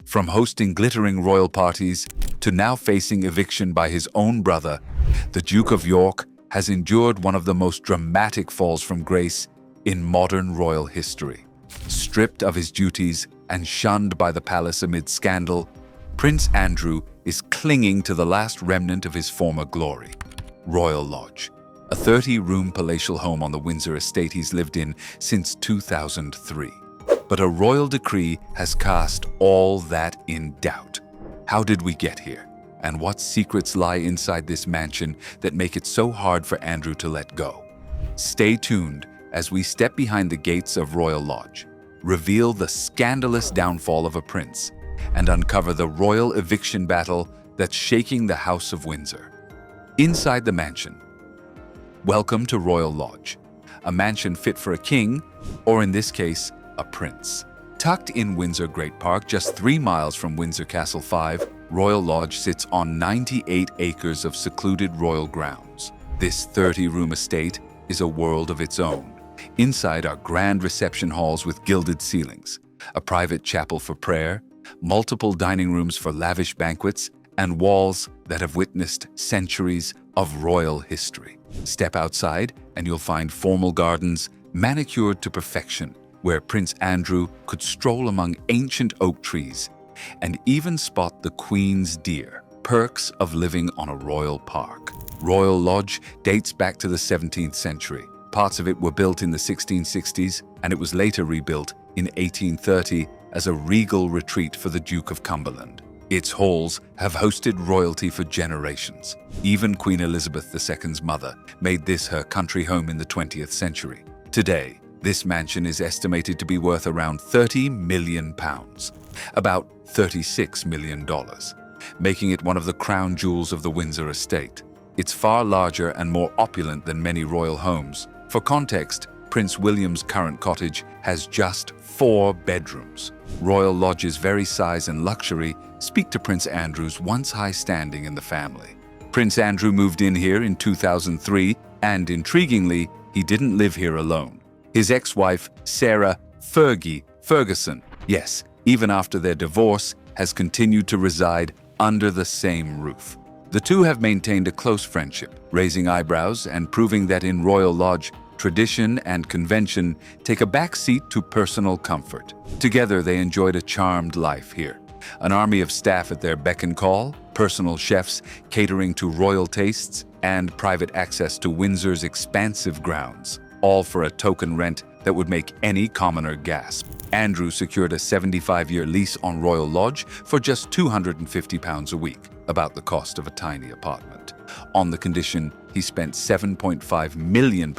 From hosting glittering royal parties to now facing eviction by his own brother, the Duke of York has endured one of the most dramatic falls from grace in modern royal history. Stripped of his duties and shunned by the palace amid scandal, Prince Andrew is clinging to the last remnant of his former glory, Royal Lodge, a 30-room palatial home on the Windsor estate he's lived in since 2003. But a royal decree has cast all that in doubt. How did we get here? And what secrets lie inside this mansion that make it so hard for Andrew to let go? Stay tuned as we step behind the gates of Royal Lodge, reveal the scandalous downfall of a prince, and uncover the royal eviction battle that's shaking the House of Windsor. Inside the mansion. Welcome to Royal Lodge, a mansion fit for a king, or in this case, a prince. Tucked in Windsor Great Park, just 3 miles from Windsor Castle 5, Royal Lodge sits on 98 acres of secluded royal grounds. This 30-room estate is a world of its own. Inside are grand reception halls with gilded ceilings, a private chapel for prayer, multiple dining rooms for lavish banquets, and walls that have witnessed centuries of royal history. Step outside and you'll find formal gardens manicured to perfection, where Prince Andrew could stroll among ancient oak trees and even spot the Queen's deer, perks of living on a royal park. Royal Lodge dates back to the 17th century. Parts of it were built in the 1660s, and it was later rebuilt in 1830 as a regal retreat for the Duke of Cumberland. Its halls have hosted royalty for generations. Even Queen Elizabeth II's mother made this her country home in the 20th century. Today, this mansion is estimated to be worth around £30 million, about $36 million, making it one of the crown jewels of the Windsor estate. It's far larger and more opulent than many royal homes. For context, Prince William's current cottage has just 4 bedrooms. Royal Lodge's very size and luxury speak to Prince Andrew's once high standing in the family. Prince Andrew moved in here in 2003, and intriguingly, he didn't live here alone. His ex-wife, Sarah Ferguson, yes, even after their divorce, has continued to reside under the same roof. The two have maintained a close friendship, raising eyebrows and proving that in Royal Lodge, tradition and convention take a back seat to personal comfort. Together, they enjoyed a charmed life here. An army of staff at their beck and call, personal chefs catering to royal tastes, and private access to Windsor's expansive grounds, all for a token rent that would make any commoner gasp. Andrew secured a 75-year lease on Royal Lodge for just £250 a week, about the cost of a tiny apartment, on the condition he spent £7.5 million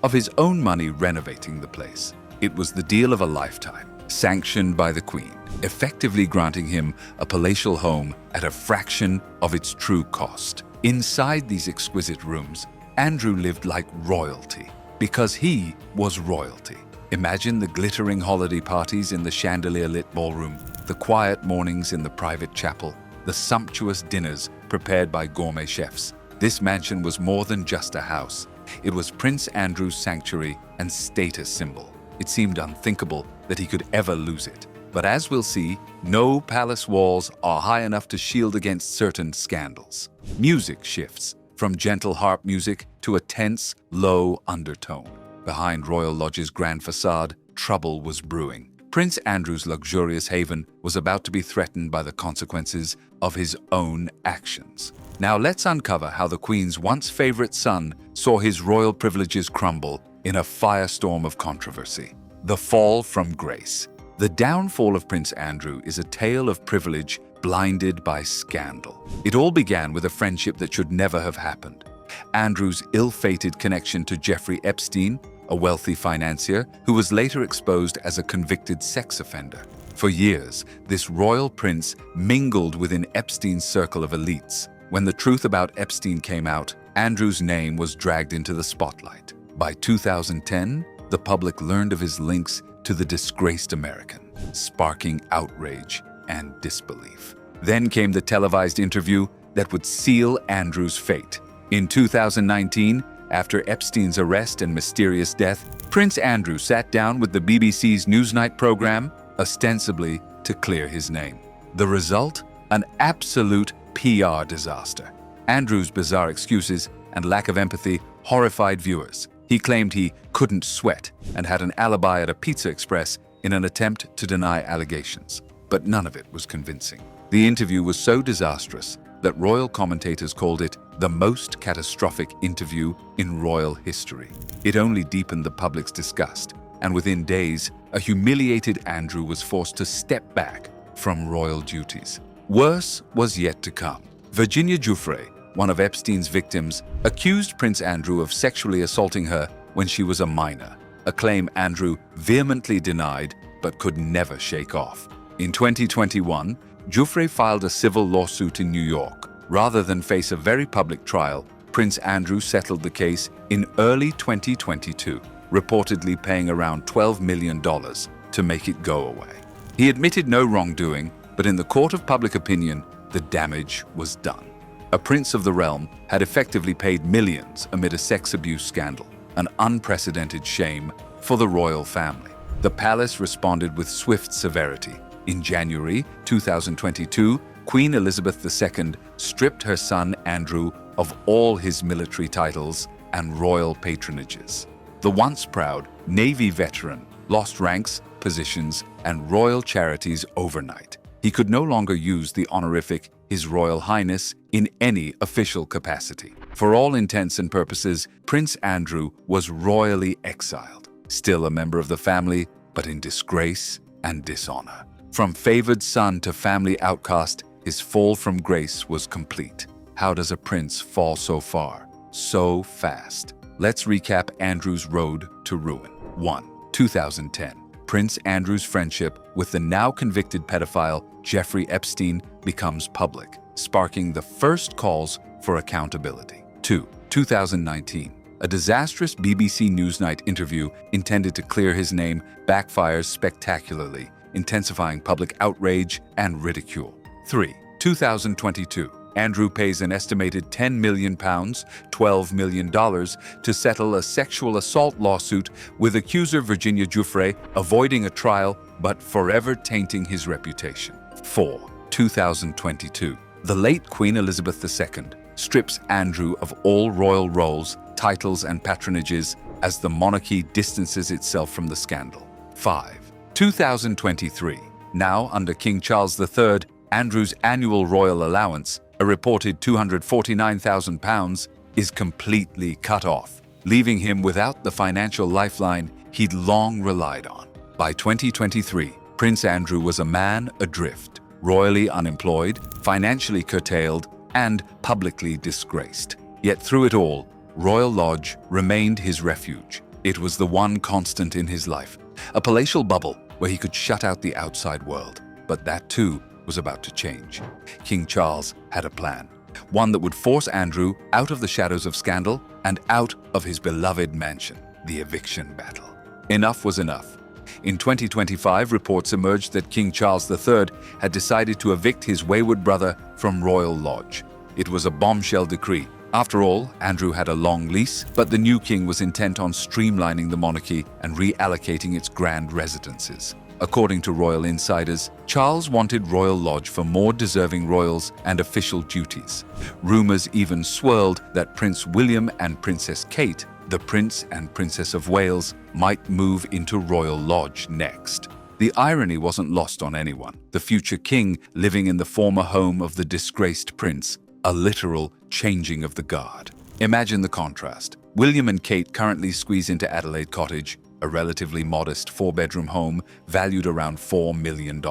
of his own money renovating the place. It was the deal of a lifetime, sanctioned by the Queen, effectively granting him a palatial home at a fraction of its true cost. Inside these exquisite rooms, Andrew lived like royalty, because he was royalty. Imagine the glittering holiday parties in the chandelier-lit ballroom, the quiet mornings in the private chapel, the sumptuous dinners prepared by gourmet chefs. This mansion was more than just a house. It was Prince Andrew's sanctuary and status symbol. It seemed unthinkable that he could ever lose it. But as we'll see, no palace walls are high enough to shield against certain scandals. Music shifts from gentle harp music to a tense, low undertone. Behind Royal Lodge's grand facade, trouble was brewing. Prince Andrew's luxurious haven was about to be threatened by the consequences of his own actions. Now let's uncover how the Queen's once favorite son saw his royal privileges crumble in a firestorm of controversy. The fall from grace. The downfall of Prince Andrew is a tale of privilege blinded by scandal. It all began with a friendship that should never have happened. Andrew's ill-fated connection to Jeffrey Epstein, a wealthy financier who was later exposed as a convicted sex offender. For years, this royal prince mingled within Epstein's circle of elites. When the truth about Epstein came out, Andrew's name was dragged into the spotlight. By 2010, the public learned of his links to the disgraced American, sparking outrage and disbelief. Then came the televised interview that would seal Andrew's fate. In 2019, after Epstein's arrest and mysterious death, Prince Andrew sat down with the BBC's Newsnight program, ostensibly to clear his name. The result? An absolute PR disaster. Andrew's bizarre excuses and lack of empathy horrified viewers. He claimed he couldn't sweat and had an alibi at a Pizza Express in an attempt to deny allegations. But none of it was convincing. The interview was so disastrous that royal commentators called it the most catastrophic interview in royal history. It only deepened the public's disgust, and within days, a humiliated Andrew was forced to step back from royal duties. Worse was yet to come. Virginia Giuffre, one of Epstein's victims, accused Prince Andrew of sexually assaulting her when she was a minor, a claim Andrew vehemently denied but could never shake off. In 2021, Giuffre filed a civil lawsuit in New York. Rather than face a very public trial, Prince Andrew settled the case in early 2022, reportedly paying around $12 million to make it go away. He admitted no wrongdoing, but in the court of public opinion, the damage was done. A prince of the realm had effectively paid millions amid a sex abuse scandal, an unprecedented shame for the royal family. The palace responded with swift severity. In January 2022, Queen Elizabeth II stripped her son Andrew of all his military titles and royal patronages. The once proud Navy veteran lost ranks, positions, and royal charities overnight. He could no longer use the honorific His Royal Highness in any official capacity. For all intents and purposes, Prince Andrew was royally exiled, still a member of the family, but in disgrace and dishonor. From favored son to family outcast, his fall from grace was complete. How does a prince fall so far, so fast? Let's recap Andrew's road to ruin. 1. 2010. Prince Andrew's friendship with the now convicted pedophile Jeffrey Epstein becomes public, sparking the first calls for accountability. 2. 2019. A disastrous BBC Newsnight interview intended to clear his name backfires spectacularly, intensifying public outrage and ridicule. 3. 2022. Andrew pays an estimated £10 million, $12 million, to settle a sexual assault lawsuit with accuser Virginia Giuffre, avoiding a trial but forever tainting his reputation. 4. 2022. The late Queen Elizabeth II strips Andrew of all royal roles, titles, and patronages as the monarchy distances itself from the scandal. 5. 2023. Now, under King Charles III, Andrew's annual royal allowance, a reported £249,000, is completely cut off, leaving him without the financial lifeline he'd long relied on. By 2023, Prince Andrew was a man adrift, royally unemployed, financially curtailed, and publicly disgraced. Yet through it all, Royal Lodge remained his refuge. It was the one constant in his life, a palatial bubble where he could shut out the outside world. But that too was about to change. King Charles had a plan, one that would force Andrew out of the shadows of scandal and out of his beloved mansion, the eviction battle. Enough was enough. In 2025, reports emerged that King Charles III had decided to evict his wayward brother from Royal Lodge. It was a bombshell decree. After all, Andrew had a long lease, but the new king was intent on streamlining the monarchy and reallocating its grand residences. According to royal insiders, Charles wanted Royal Lodge for more deserving royals and official duties. Rumors even swirled that Prince William and Princess Kate, the Prince and Princess of Wales, might move into Royal Lodge next. The irony wasn't lost on anyone. The future king living in the former home of the disgraced prince, a literal changing of the guard. Imagine the contrast. William and Kate currently squeeze into Adelaide Cottage, a relatively modest four-bedroom home valued around $4 million,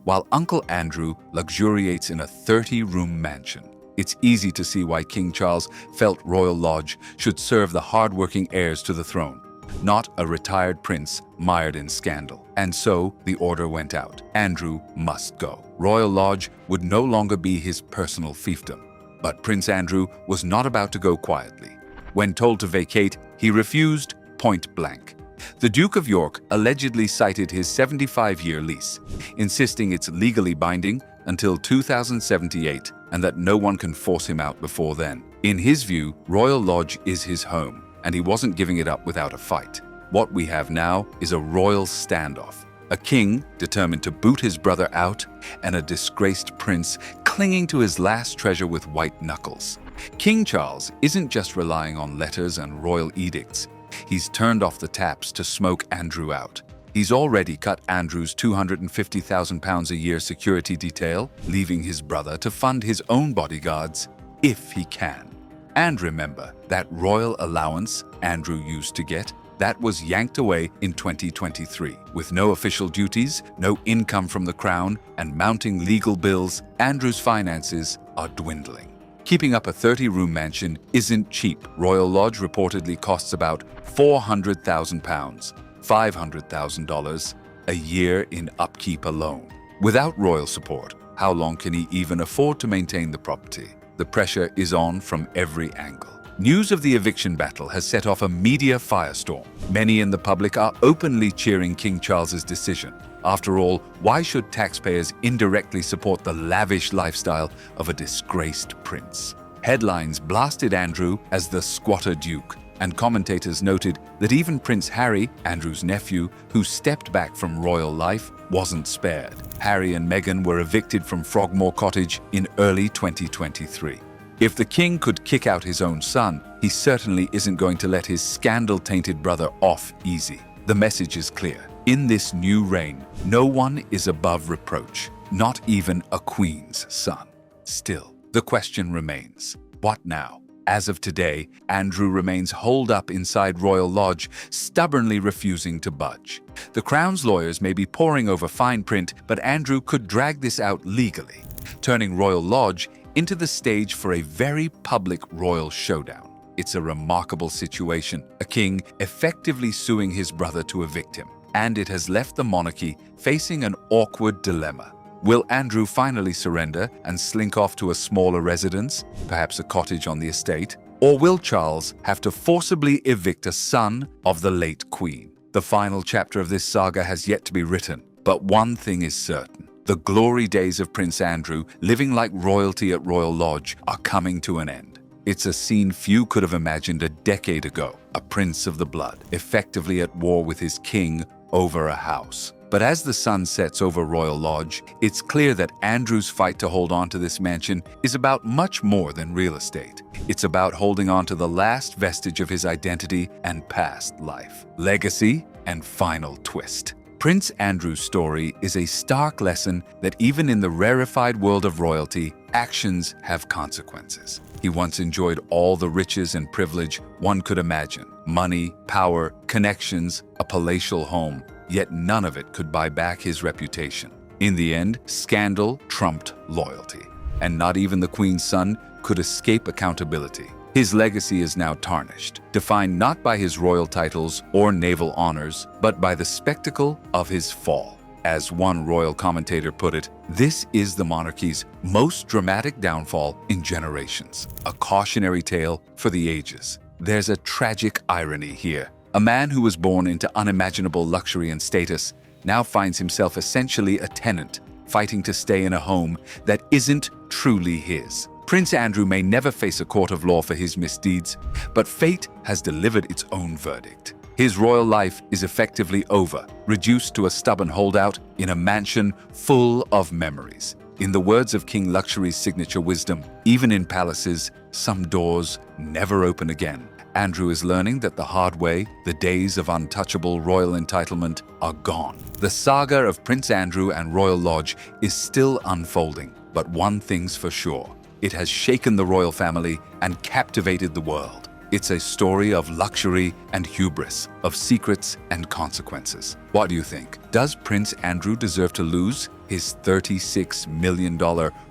while Uncle Andrew luxuriates in a 30-room mansion. It's easy to see why King Charles felt Royal Lodge should serve the hard-working heirs to the throne, not a retired prince mired in scandal. And so the order went out. Andrew must go. Royal Lodge would no longer be his personal fiefdom. But Prince Andrew was not about to go quietly. When told to vacate, he refused point blank. The Duke of York allegedly cited his 75-year lease, insisting it's legally binding until 2078 and that no one can force him out before then. In his view, Royal Lodge is his home, and he wasn't giving it up without a fight. What we have now is a royal standoff, A king determined to boot his brother out, and a disgraced prince clinging to his last treasure with white knuckles. King Charles isn't just relying on letters and royal edicts. He's turned off the taps to smoke Andrew out. He's already cut Andrew's £250,000 a year security detail, leaving his brother to fund his own bodyguards if he can. And remember, that royal allowance Andrew used to get, that was yanked away in 2023. With no official duties, no income from the crown, and mounting legal bills, Andrew's finances are dwindling. Keeping up a 30-room mansion isn't cheap. Royal Lodge reportedly costs about £400,000, $500,000 a year in upkeep alone. Without royal support, how long can he even afford to maintain the property? The pressure is on from every angle. News of the eviction battle has set off a media firestorm. Many in the public are openly cheering King Charles's decision. After all, why should taxpayers indirectly support the lavish lifestyle of a disgraced prince? Headlines blasted Andrew as the squatter duke, and commentators noted that even Prince Harry, Andrew's nephew, who stepped back from royal life, wasn't spared. Harry and Meghan were evicted from Frogmore Cottage in early 2023. If the king could kick out his own son, he certainly isn't going to let his scandal-tainted brother off easy. The message is clear. In this new reign, no one is above reproach, not even a queen's son. Still, the question remains, what now? As of today, Andrew remains holed up inside Royal Lodge, stubbornly refusing to budge. The Crown's lawyers may be poring over fine print, but Andrew could drag this out legally, turning Royal Lodge into the stage for a very public royal showdown. It's a remarkable situation, a king effectively suing his brother to evict him, and it has left the monarchy facing an awkward dilemma. Will Andrew finally surrender and slink off to a smaller residence, perhaps a cottage on the estate? Or will Charles have to forcibly evict a son of the late Queen? The final chapter of this saga has yet to be written, but one thing is certain. The glory days of Prince Andrew, living like royalty at Royal Lodge, are coming to an end. It's a scene few could have imagined a decade ago, a prince of the blood, effectively at war with his king over a house. But as the sun sets over Royal Lodge, it's clear that Andrew's fight to hold on to this mansion is about much more than real estate. It's about holding on to the last vestige of his identity and past life, legacy, and final twist. Prince Andrew's story is a stark lesson that even in the rarefied world of royalty, actions have consequences. He once enjoyed all the riches and privilege one could imagine: money, power, connections, a palatial home. Yet none of it could buy back his reputation. In the end, scandal trumped loyalty, and not even the Queen's son could escape accountability. His legacy is now tarnished, defined not by his royal titles or naval honors, but by the spectacle of his fall. As one royal commentator put it, this is the monarchy's most dramatic downfall in generations, a cautionary tale for the ages. There's a tragic irony here. A man who was born into unimaginable luxury and status now finds himself essentially a tenant, fighting to stay in a home that isn't truly his. Prince Andrew may never face a court of law for his misdeeds, but fate has delivered its own verdict. His royal life is effectively over, reduced to a stubborn holdout in a mansion full of memories. In the words of King Luxury's signature wisdom, even in palaces, some doors never open again. Andrew is learning that the hard way, the days of untouchable royal entitlement, are gone. The saga of Prince Andrew and Royal Lodge is still unfolding, but one thing's for sure. It has shaken the royal family and captivated the world. It's a story of luxury and hubris, of secrets and consequences. What do you think? Does Prince Andrew deserve to lose his $36 million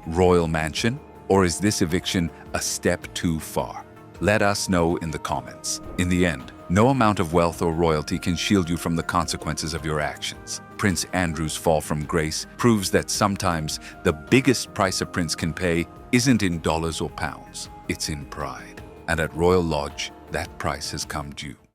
royal mansion? Or is this eviction a step too far? Let us know in the comments. In the end, no amount of wealth or royalty can shield you from the consequences of your actions. Prince Andrew's fall from grace proves that sometimes the biggest price a prince can pay isn't in dollars or pounds, it's in pride. And at Royal Lodge, that price has come due.